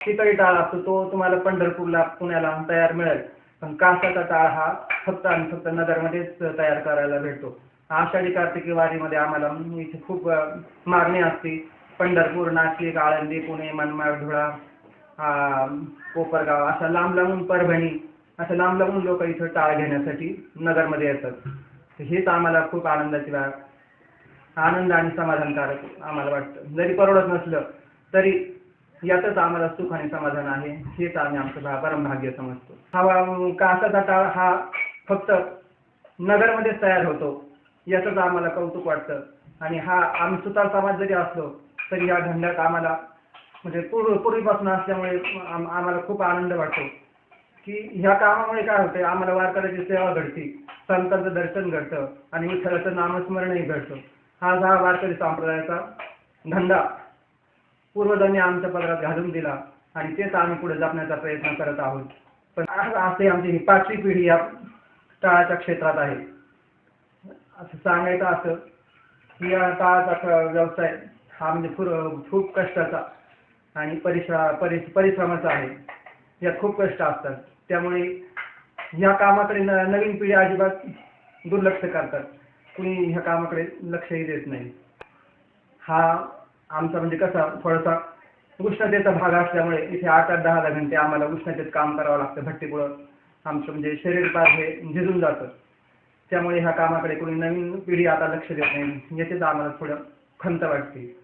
चितळी टाळ असतो तो तुम्हाला पंढरपूरला पुण्याला तयार मिळेल, पण कासाचा टाळ हा फक्त आणि फक्त नगरमध्येच तयार करायला भेटतो. आषाढी कार्तिकी वारीमध्ये आम्हाला इथे खूप मागणी असते. पंढरपूर, नाशिक, आळंदी, पुणे, मनमाड, धुळा, कोपरगाव अशा लांब लांबून, परभणी अशा लांब लांबून लोक इथं टाळ घेण्यासाठी नगरमध्ये येतात. हेच आम्हाला खूप आनंद आणि समाधानकारक आम्हाला वाटतं. जरी परवडत नसलं तरी यातच आम्हाला सुख आणि समाधान आहे, हेच आम्ही आमचं परमभाग्य समजतो. हा कासाचा टाळ हा फक्त नगरमध्येच तयार होतो, याचंच आम्हाला कौतुक वाटतं. आणि हा आम्ही सुतार समाज जरी असलो तरी या धंद्यात आम्हाला म्हणजे पूर्वीपासून असल्यामुळे आम्हाला खूप आनंद वाटतो की ह्या कामामुळे काय होते, आम्हाला वारकऱ्याची सेवा घडते, संतांचं दर्शन घडतं आणि विठ्ठलाचं नामस्मरणही घडतं. हा वारकरी संप्रदायाचा धंदा पूर्वजांनी आमच्या पदरात घालून दिला आणि तेच आम्ही पुढे जपण्याचा प्रयत्न करत आहोत. पण असे आमची ही 5वी पिढी या टाळाच्या क्षेत्रात आहे. असं सांगायचं असं की या टाळाचा व्यवसाय हा म्हणजे खूप कष्टाचा आणि परिश्रमाचा आहे. यात खूप कष्ट असतात, त्यामुळे ह्या कामाकडे नवीन पिढी अजिबात दुर्लक्ष करतात. कुणी ह्या कामाकडे लक्षही देत नाही. हा आमचा म्हणजे कसा थोडासा उष्णतेचा भाग असल्यामुळे इथे 8-10 घंटे आम्हाला उष्णतेत काम करावं लागतं. भट्टीपुढं आमचं म्हणजे शरीर पार हे झिजून जातं. त्यामुळे ह्या कामाकडे कोणी नवीन पिढी आता लक्ष देत नाही, याचीच आम्हाला थोडं खंत वाटते.